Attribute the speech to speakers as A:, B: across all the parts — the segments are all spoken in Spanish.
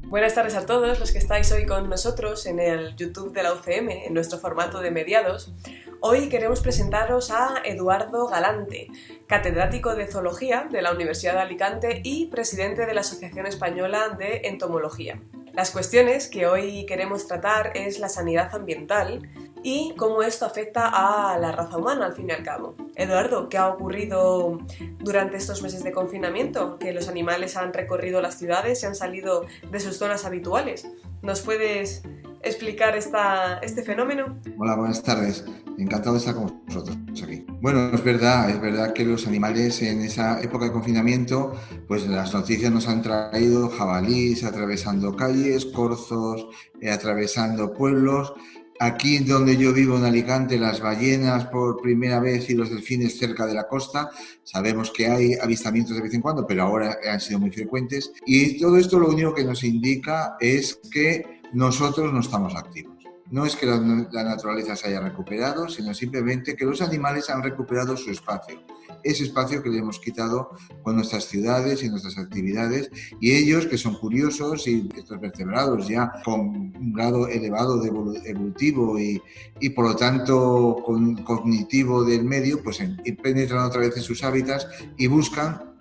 A: Buenas tardes a todos los que estáis hoy con nosotros en el YouTube de la UCM, en nuestro formato de mediados. Hoy queremos presentaros a Eduardo Galante, catedrático de Zoología de la Universidad de Alicante y presidente de la Asociación Española de Entomología. Las cuestiones que hoy queremos tratar es la sanidad ambiental y cómo esto afecta a la raza humana al fin y al cabo. Eduardo, ¿qué ha ocurrido durante estos meses de confinamiento? Que los animales han recorrido las ciudades y han salido de sus zonas habituales. ¿Nos puedes explicar este fenómeno?
B: Hola, buenas tardes. Encantado de estar con vosotros aquí. Bueno, es verdad que los animales en esa época de confinamiento, pues las noticias nos han traído jabalíes atravesando calles, corzos atravesando pueblos. Aquí donde yo vivo en Alicante, las ballenas por primera vez y los delfines cerca de la costa. Sabemos que hay avistamientos de vez en cuando, pero ahora han sido muy frecuentes. Y todo esto lo único que nos indica es que nosotros no estamos activos. No es que la naturaleza se haya recuperado, sino simplemente que los animales han recuperado su espacio. Ese espacio que le hemos quitado con nuestras ciudades y nuestras actividades, y ellos, que son curiosos, y estos vertebrados ya con un grado elevado de evolutivo y por lo tanto cognitivo del medio, pues penetran otra vez en sus hábitats y buscan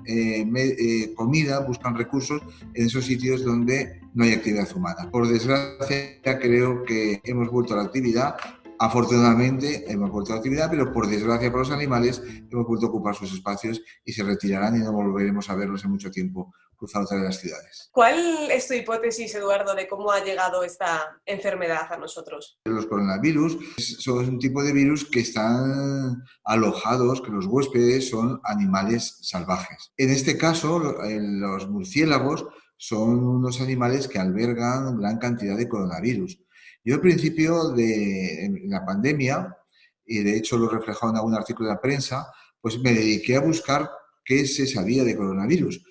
B: comida, buscan recursos en esos sitios donde no hay actividad humana. Por desgracia, creo que hemos vuelto a la actividad. Afortunadamente hemos vuelto a la actividad, pero por desgracia para los animales hemos vuelto a ocupar sus espacios y se retirarán y no volveremos a verlos en mucho tiempo cruzar otra de las ciudades.
A: ¿Cuál es tu hipótesis, Eduardo, de cómo ha llegado esta enfermedad a nosotros?
B: Los coronavirus son un tipo de virus que están alojados, que los huéspedes son animales salvajes. En este caso, los murciélagos son unos animales que albergan gran cantidad de coronavirus. Yo al principio de la pandemia, y de hecho lo he reflejado en algún artículo de la prensa, pues me dediqué a buscar qué se sabía de coronavirus.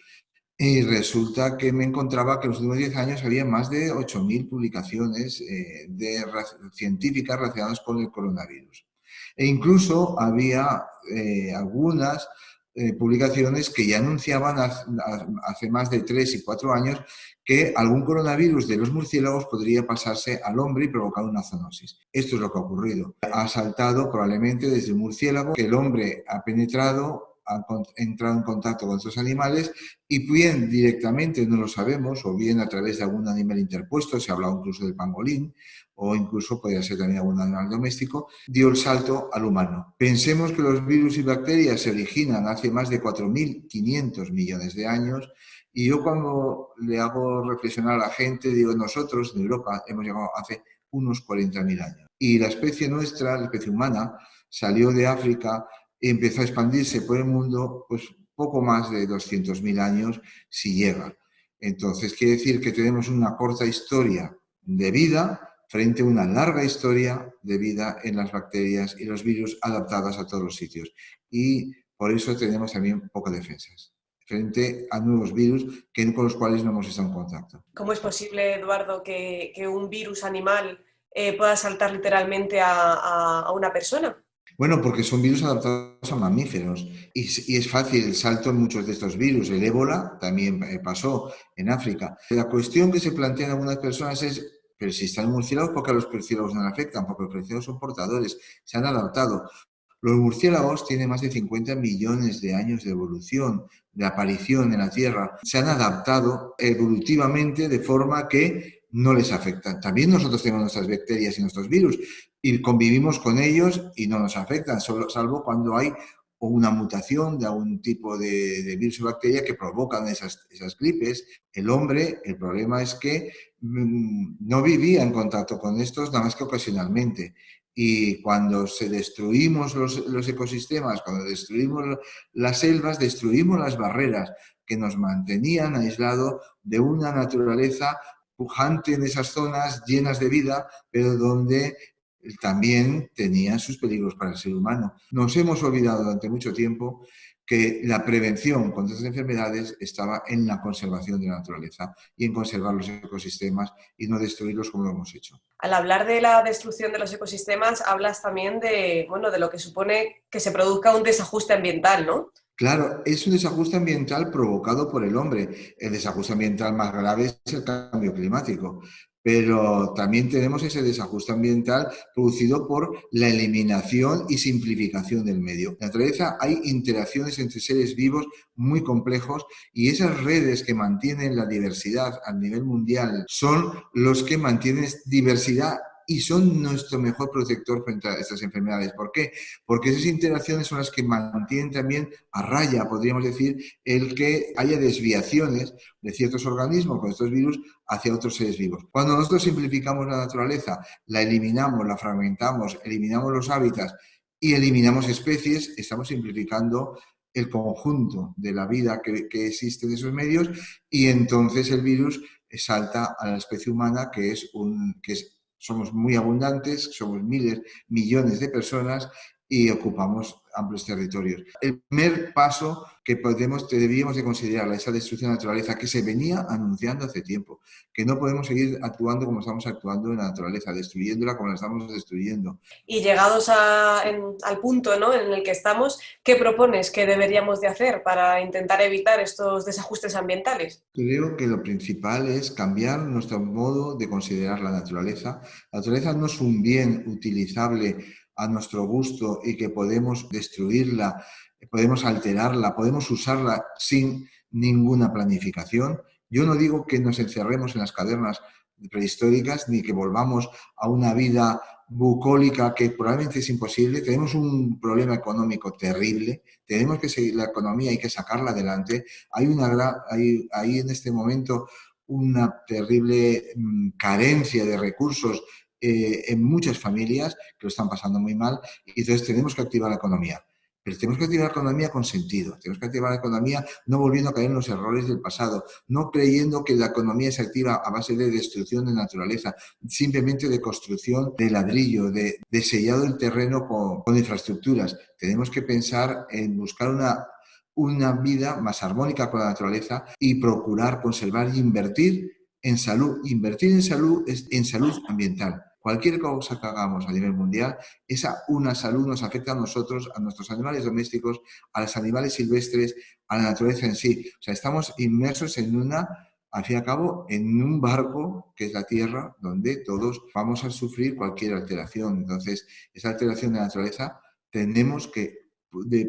B: Y resulta que me encontraba que en los últimos 10 años había más de 8.000 publicaciones científicas relacionadas con el coronavirus. E incluso había algunas publicaciones que ya anunciaban hace más de 3 y 4 años que algún coronavirus de los murciélagos podría pasarse al hombre y provocar una zoonosis. Esto es lo que ha ocurrido. Ha saltado probablemente desde un murciélago que el hombre ha penetrado, ha entrado en contacto con estos animales y bien directamente no lo sabemos, o bien a través de algún animal interpuesto, se ha hablado incluso del pangolín, o incluso podría ser también algún animal doméstico, dio el salto al humano. Pensemos que los virus y bacterias se originan hace más de 4.500 millones de años, y yo cuando le hago reflexionar a la gente, digo, nosotros en Europa hemos llegado hace unos 40.000 años. Y la especie nuestra, la especie humana, salió de África y empezó a expandirse por el mundo, pues poco más de 200.000 años si llega. Entonces quiere decir que tenemos una corta historia de vida frente a una larga historia de vida en las bacterias y los virus adaptadas a todos los sitios. Y por eso tenemos también pocas defensas frente a nuevos virus con los cuales no hemos estado en contacto.
A: ¿Cómo es posible, Eduardo, que un virus animal pueda saltar literalmente a una persona?
B: Bueno, porque son virus adaptados a mamíferos y es fácil el salto en muchos de estos virus. El ébola también pasó en África. La cuestión que se plantea en algunas personas es, pero si están murciélagos, ¿por qué a los murciélagos no le afectan? Porque los murciélagos son portadores, se han adaptado. Los murciélagos tienen más de 50 millones de años de evolución, de aparición en la Tierra. Se han adaptado evolutivamente de forma que no les afectan. También nosotros tenemos nuestras bacterias y nuestros virus y convivimos con ellos y no nos afectan, salvo cuando hay una mutación de algún tipo de virus o bacteria que provocan esas gripes. El hombre, el problema es que no vivía en contacto con estos nada más que ocasionalmente. Y cuando destruimos los ecosistemas, cuando destruimos las selvas, destruimos las barreras que nos mantenían aislados de una naturaleza pujante en esas zonas llenas de vida, pero donde también tenía sus peligros para el ser humano. Nos hemos olvidado durante mucho tiempo que la prevención contra estas enfermedades estaba en la conservación de la naturaleza y en conservar los ecosistemas y no destruirlos como lo hemos hecho.
A: Al hablar de la destrucción de los ecosistemas, hablas también de lo que supone que se produzca un desajuste ambiental, ¿no?
B: Claro, es un desajuste ambiental provocado por el hombre. El desajuste ambiental más grave es el cambio climático, pero también tenemos ese desajuste ambiental producido por la eliminación y simplificación del medio. En la naturaleza hay interacciones entre seres vivos muy complejos y esas redes que mantienen la diversidad a nivel mundial son los que mantienen diversidad y son nuestro mejor protector frente a estas enfermedades. ¿Por qué? Porque esas interacciones son las que mantienen también a raya, podríamos decir, el que haya desviaciones de ciertos organismos con estos virus hacia otros seres vivos. Cuando nosotros simplificamos la naturaleza, la eliminamos, la fragmentamos, eliminamos los hábitats y eliminamos especies, estamos simplificando el conjunto de la vida que existe en esos medios y entonces el virus salta a la especie humana somos muy abundantes, somos miles, millones de personas y ocupamos amplios territorios. El primer paso que debíamos de considerar esa destrucción de la naturaleza que se venía anunciando hace tiempo, que no podemos seguir actuando como estamos actuando en la naturaleza, destruyéndola como la estamos destruyendo.
A: Y llegados al punto, ¿no?, en el que estamos, ¿qué propones que deberíamos de hacer para intentar evitar estos desajustes ambientales?
B: Creo que lo principal es cambiar nuestro modo de considerar la naturaleza. La naturaleza no es un bien utilizable a nuestro gusto y que podemos destruirla, podemos alterarla, podemos usarla sin ninguna planificación. Yo no digo que nos encerremos en las cavernas prehistóricas ni que volvamos a una vida bucólica que probablemente es imposible. Tenemos un problema económico terrible, tenemos que seguir la economía, hay que sacarla adelante. Hay en este momento una terrible carencia de recursos en muchas familias que lo están pasando muy mal y entonces tenemos que activar la economía. Pero tenemos que activar la economía con sentido, tenemos que activar la economía no volviendo a caer en los errores del pasado, no creyendo que la economía se activa a base de destrucción de naturaleza, simplemente de construcción de ladrillo, de sellado del terreno con infraestructuras. Tenemos que pensar en buscar una vida más armónica con la naturaleza y procurar conservar y invertir en salud. Invertir en salud ambiental. Cualquier cosa que hagamos a nivel mundial, una salud nos afecta a nosotros, a nuestros animales domésticos, a los animales silvestres, a la naturaleza en sí. O sea, estamos inmersos al fin y al cabo, en un barco que es la Tierra, donde todos vamos a sufrir cualquier alteración. Entonces, esa alteración de la naturaleza tenemos que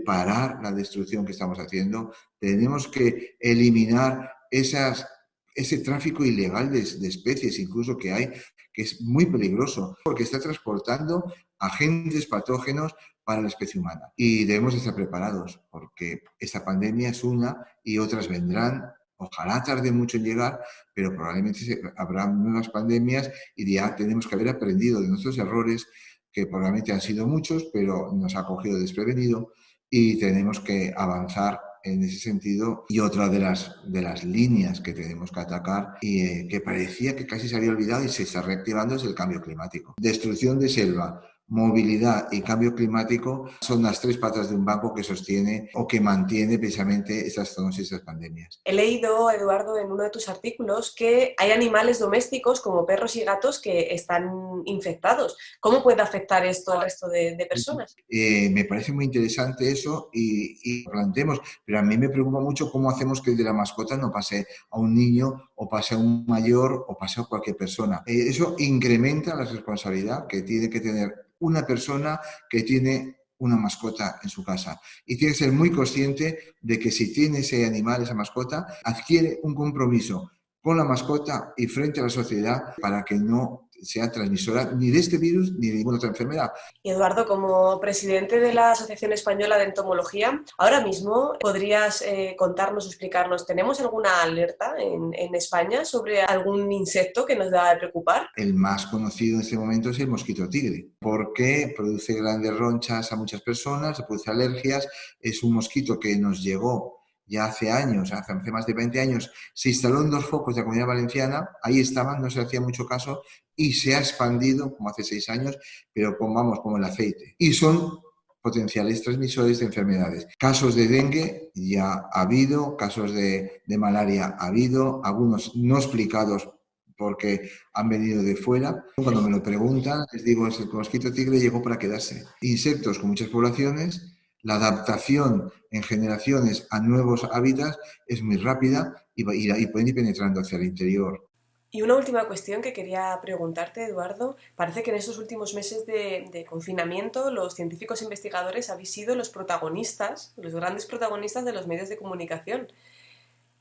B: parar la destrucción que estamos haciendo, tenemos que eliminar ese tráfico ilegal de especies incluso que hay, que es muy peligroso, porque está transportando agentes patógenos para la especie humana. Y debemos estar preparados, porque esta pandemia es una y otras vendrán. Ojalá tarde mucho en llegar, pero probablemente habrá nuevas pandemias y ya tenemos que haber aprendido de nuestros errores, que probablemente han sido muchos, pero nos ha cogido desprevenido y tenemos que avanzar en ese sentido. Y otra de las líneas que tenemos que atacar y que parecía que casi se había olvidado y se está reactivando es el cambio climático. Destrucción de selva, movilidad y cambio climático son las tres patas de un banco que sostiene o que mantiene precisamente estas zonas y estas pandemias.
A: He leído, Eduardo, en uno de tus artículos que hay animales domésticos como perros y gatos que están infectados. ¿Cómo puede afectar esto al resto de personas?
B: Me parece muy interesante eso y lo planteemos, pero a mí me preocupa mucho cómo hacemos que de la mascota no pase a un niño o pase a un mayor o pase a cualquier persona. Eso incrementa la responsabilidad que tiene que tener una persona que tiene una mascota en su casa. Y tiene que ser muy consciente de que si tiene ese animal, esa mascota, adquiere un compromiso con la mascota y frente a la sociedad para que no sea transmisora ni de este virus ni de ninguna otra enfermedad.
A: Y Eduardo, como presidente de la Asociación Española de Entomología, ahora mismo podrías contarnos o explicarnos, ¿tenemos alguna alerta en España sobre algún insecto que nos deba de preocupar?
B: El más conocido en este momento es el mosquito tigre, porque produce grandes ronchas a muchas personas, produce alergias, es un mosquito que nos llegó ya hace años, hace más de 20 años, se instaló en 2 focos de la Comunidad Valenciana, ahí estaban, no se hacía mucho caso, y se ha expandido, como hace 6 años, pero como el aceite. Y son potenciales transmisores de enfermedades. Casos de dengue ya ha habido, casos de malaria ha habido, algunos no explicados porque han venido de fuera. Cuando me lo preguntan, les digo, el mosquito tigre llegó para quedarse. Insectos con muchas poblaciones, La adaptación en generaciones a nuevos hábitats es muy rápida y pueden ir penetrando hacia el interior.
A: Y una última cuestión que quería preguntarte, Eduardo. Parece que en estos últimos meses de confinamiento los científicos investigadores habéis sido los protagonistas, los grandes protagonistas de los medios de comunicación.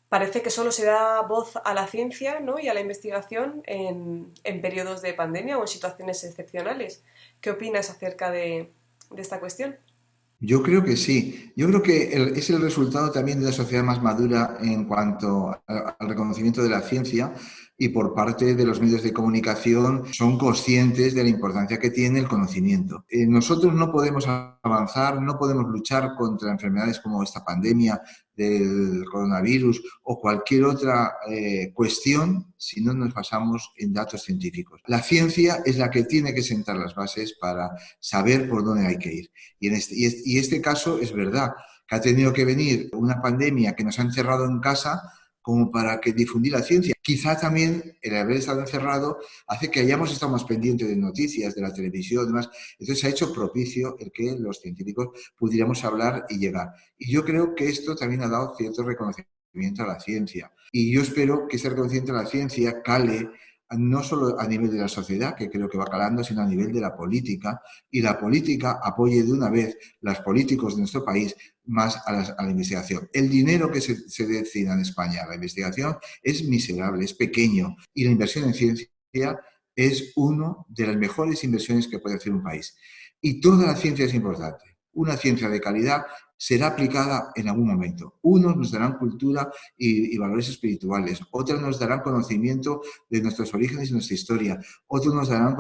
A: Parece que solo se da voz a la ciencia, ¿no?, y a la investigación en periodos de pandemia o en situaciones excepcionales. ¿Qué opinas acerca de esta cuestión?
B: Yo creo que sí. Yo creo que es el resultado también de una sociedad más madura en cuanto al reconocimiento de la ciencia y por parte de los medios de comunicación son conscientes de la importancia que tiene el conocimiento. Nosotros no podemos avanzar, no podemos luchar contra enfermedades como esta pandemia del coronavirus o cualquier otra cuestión si no nos basamos en datos científicos. La ciencia es la que tiene que sentar las bases para saber por dónde hay que ir. Y este caso es verdad, que ha tenido que venir una pandemia que nos ha encerrado en casa como para que difundir la ciencia. Quizá también el haber estado encerrado hace que hayamos estado más pendientes de noticias, de la televisión, demás. Entonces ha hecho propicio el que los científicos pudiéramos hablar y llegar. Y yo creo que esto también ha dado cierto reconocimiento a la ciencia. Y yo espero que ese reconocimiento a la ciencia cale no solo a nivel de la sociedad, que creo que va calando, sino a nivel de la política, y la política apoye de una vez los políticos de nuestro país más a la investigación. El dinero que se destina en España a la investigación es miserable, es pequeño, y la inversión en ciencia es una de las mejores inversiones que puede hacer un país. Y toda la ciencia es importante. Una ciencia de calidad será aplicada en algún momento. Unos nos darán cultura y valores espirituales, otros nos darán conocimiento de nuestros orígenes y nuestra historia, otros nos darán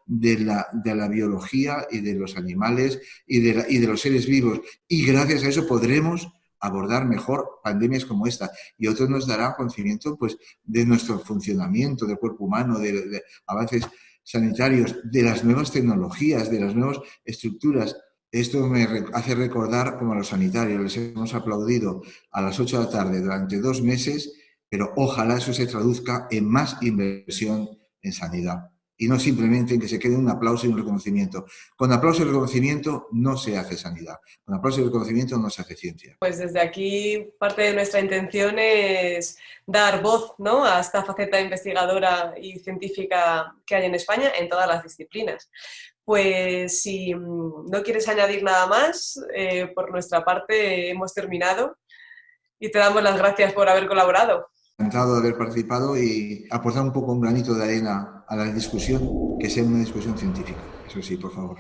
B: de la biología y de los animales y de los seres vivos. Y gracias a eso podremos abordar mejor pandemias como esta. Y otros nos darán conocimiento pues, de nuestro funcionamiento del cuerpo humano, de avances sanitarios, de las nuevas tecnologías, de las nuevas estructuras. Esto me hace recordar como a los sanitarios les hemos aplaudido a las 8 de la tarde durante 2 meses, pero ojalá eso se traduzca en más inversión en sanidad y no simplemente en que se quede un aplauso y un reconocimiento. Con aplauso y reconocimiento no se hace sanidad, con aplauso y reconocimiento no se hace ciencia.
A: Pues desde aquí parte de nuestra intención es dar voz, ¿no?, a esta faceta investigadora y científica que hay en España en todas las disciplinas. Pues si no quieres añadir nada más, por nuestra parte hemos terminado y te damos las gracias por haber colaborado.
B: Encantado de haber participado y aportar un poco un granito de arena a la discusión, que sea una discusión científica. Eso sí, por favor.